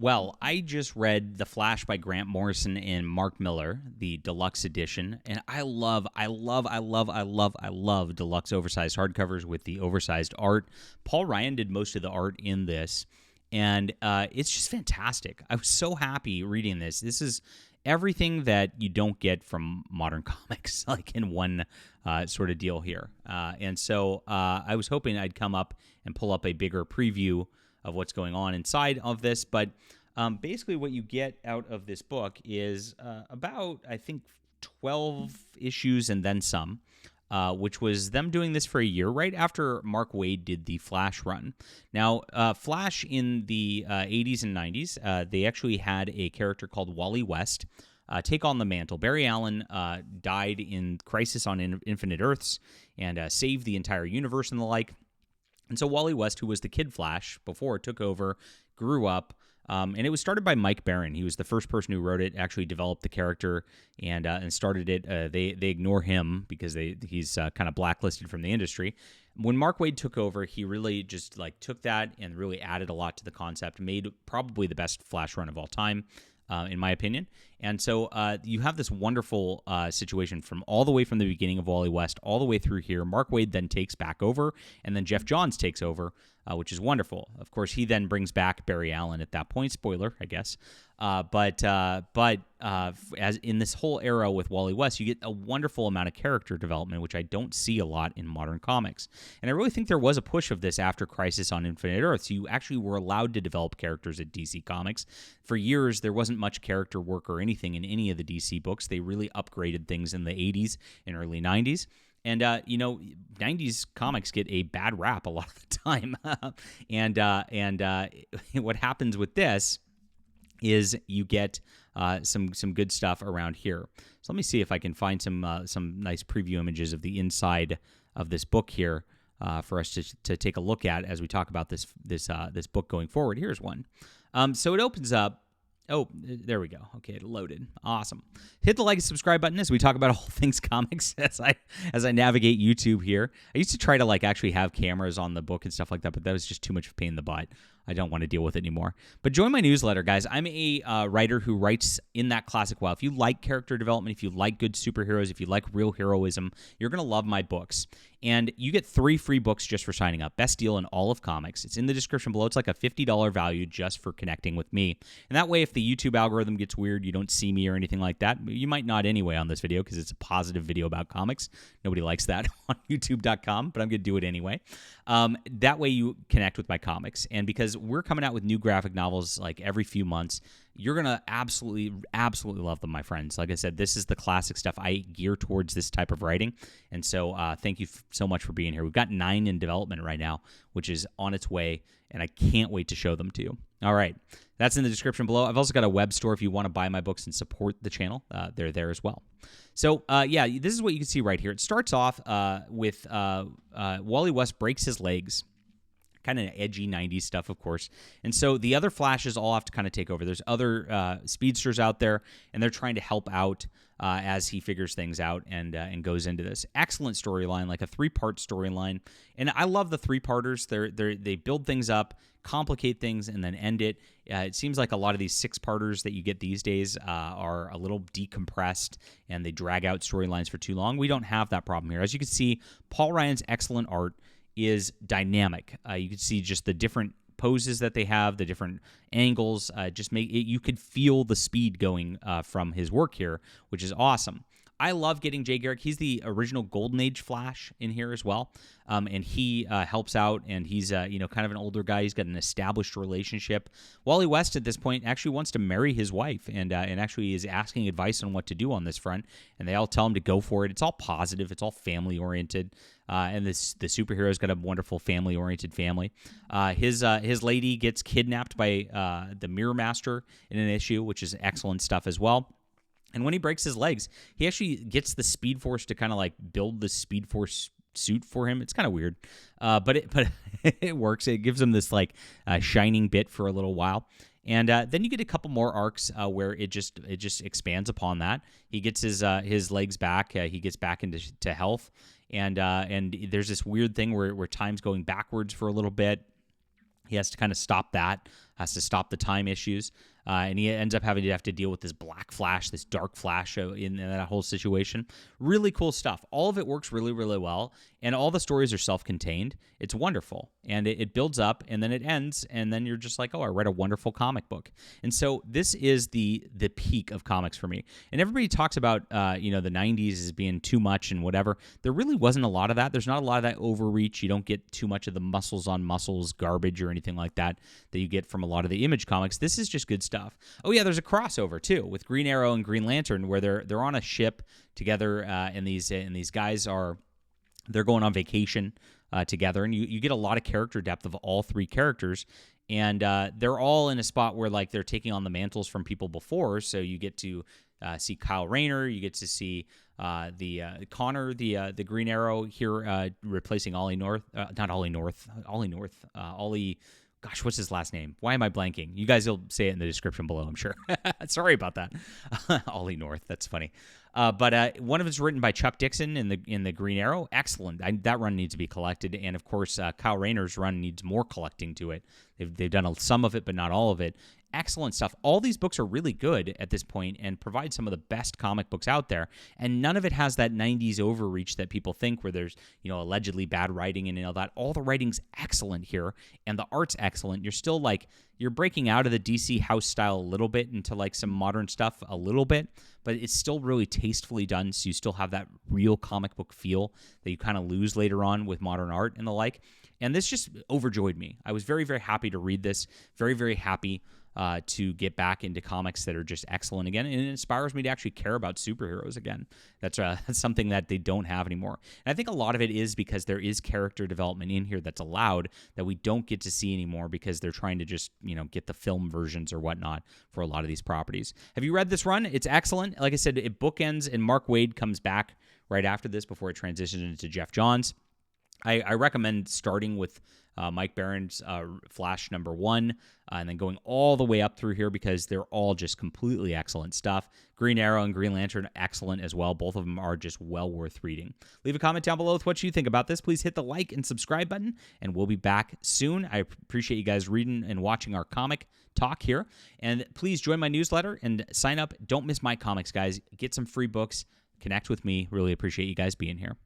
Well, I just read The Flash by Grant Morrison and Mark Millar, the deluxe edition, and I love deluxe oversized hardcovers with the oversized art. Paul Ryan did most of the art in this, and it's just fantastic. I was so happy reading this. This is everything that you don't get from modern comics, like in one sort of deal here. And so I was hoping I'd come up and pull up a bigger preview of what's going on inside of this, but basically what you get out of this book is about, I think, 12 issues and then some, which was them doing this for a year right after Mark Waid did the Flash run. Now, Flash in the 80s and 90s, they actually had a character called Wally West take on the mantle. Barry Allen died in Crisis on Infinite Earths and saved the entire universe and the like. And so Wally West, who was the Kid Flash before, took over, grew up, and it was started by Mike Baron. He was the first person who wrote it, actually developed the character, and started it. They ignore him because he's kind of blacklisted from the industry. When Mark Waid took over, he really just took that and really added a lot to the concept, made probably the best Flash run of all time, in my opinion. And so you have this wonderful situation from all the way from the beginning of Wally West all the way through here. Mark Waid then takes back over, and then Jeff Johns takes over, which is wonderful. Of course, he then brings back Barry Allen at that point. Spoiler, I guess. But as in this whole era with Wally West, you get a wonderful amount of character development, which I don't see a lot in modern comics. And I really think there was a push of this after Crisis on Infinite Earths. You actually were allowed to develop characters at DC Comics. For years, there wasn't much character work or anything in any of the DC books. They really upgraded things in the 80s and early 90s. And, 90s comics get a bad rap a lot of the time. and what happens with this is you get some good stuff around here. So let me see if I can find some nice preview images of the inside of this book here for us to take a look at as we talk about this book going forward. Here's one. So it opens up. Oh, there we go. Okay, it loaded. Awesome. Hit the like and subscribe button as we talk about all things comics as I navigate YouTube here. I used to try to actually have cameras on the book and stuff like that, but that was just too much of a pain in the butt. I don't want to deal with it anymore. But join my newsletter, guys. I'm a writer who writes in that classic well. If you like character development, if you like good superheroes, if you like real heroism, you're going to love my books. And you get 3 free books just for signing up. Best deal in all of comics. It's in the description below. It's like a $50 value just for connecting with me. And that way, if the YouTube algorithm gets weird, you don't see me or anything like that. You might not anyway on this video because it's a positive video about comics. Nobody likes that on YouTube.com, but I'm going to do it anyway. That way you connect with my comics. And because we're coming out with new graphic novels every few months, you're going to absolutely love them, my friends. Like I said, this is the classic stuff. I gear towards this type of writing. And so thank you so much for being here. We've got 9 in development right now, which is on its way, and I can't wait to show them to you. All right. That's in the description below. I've also got a web store if you want to buy my books and support the channel. They're there as well. So, this is what you can see right here. It starts off with Wally West breaks his legs. Kind of edgy 90s stuff, of course. And so the other Flashes all have to kind of take over. There's other speedsters out there, and they're trying to help out as he figures things out and goes into this. Excellent storyline, like a 3-part storyline. And I love the 3-parters. They build things up, complicate things, and then end it. It seems like a lot of these 6-parters that you get these days are a little decompressed, and they drag out storylines for too long. We don't have that problem here. As you can see, Paul Ryan's excellent art is dynamic. You can see just the different poses that they have, the different angles. Just make it, you could feel the speed going from his work here, which is awesome. I love getting Jay Garrick. He's the original Golden Age Flash in here as well, and he helps out. And he's kind of an older guy. He's got an established relationship. Wally West at this point actually wants to marry his wife, and actually is asking advice on what to do on this front. And they all tell him to go for it. It's all positive. It's all family oriented. And the superhero's got a wonderful family-oriented family. His lady gets kidnapped by the Mirror Master in an issue, which is excellent stuff as well. And when he breaks his legs, he actually gets the Speed Force to kind of build the Speed Force suit for him. It's kind of weird, but it works. It gives him this shining bit for a little while. And then you get a couple more arcs where it just expands upon that. He gets his legs back. He gets back into health. And there's this weird thing where time's going backwards for a little bit. He has to kind of stop that has to stop the time issues. And he ends up having to have to deal with this Black Flash, this Dark Flash in that whole situation. Really cool stuff. All of it works really, really well, and all the stories are self-contained. It's wonderful, and it builds up, and then it ends, and then you're just like, oh, I read a wonderful comic book. And so this is the peak of comics for me. And everybody talks about the 90s as being too much and whatever. There really wasn't a lot of that. There's not a lot of that overreach. You don't get too much of the muscles on muscles garbage or anything like that you get from a lot of the Image comics. This is just good stuff. Oh yeah, there's a crossover too with Green Arrow and Green Lantern where they're on a ship together, and these guys they're going on vacation together, and you get a lot of character depth of all three characters, and they're all in a spot where like they're taking on the mantles from people before, so you get to see Kyle Rayner, you get to see Connor, the Green Arrow here, replacing Ollie North, not Ollie North, Ollie. Gosh, what's his last name? Why am I blanking? You guys will say it in the description below, I'm sure. Sorry about that. Ollie North, that's funny. But one of it's written by Chuck Dixon in the Green Arrow. Excellent. That run needs to be collected, and of course, Kyle Rayner's run needs more collecting to it. They've done some of it, but not all of it. Excellent stuff. All these books are really good at this point and provide some of the best comic books out there. And none of it has that 90s overreach that people think where there's, allegedly bad writing and all that. All the writing's excellent here and the art's excellent. You're still you're breaking out of the DC house style a little bit into like some modern stuff a little bit, but it's still really tastefully done. So you still have that real comic book feel that you kind of lose later on with modern art and the like. And this just overjoyed me. I was very, very happy to read this. Very, very happy to get back into comics that are just excellent again. And it inspires me to actually care about superheroes again. That's something that they don't have anymore. And I think a lot of it is because there is character development in here that's allowed that we don't get to see anymore because they're trying to just, get the film versions or whatnot for a lot of these properties. Have you read this run? It's excellent. Like I said, it bookends and Mark Waid comes back right after this before it transitions into Jeff Johns. I recommend starting with Mike Barron's Flash #1 and then going all the way up through here because they're all just completely excellent stuff. Green Arrow and Green Lantern, excellent as well. Both of them are just well worth reading. Leave a comment down below with what you think about this. Please hit the like and subscribe button, and we'll be back soon. I appreciate you guys reading and watching our comic talk here. And please join my newsletter and sign up. Don't miss my comics, guys. Get some free books. Connect with me. Really appreciate you guys being here.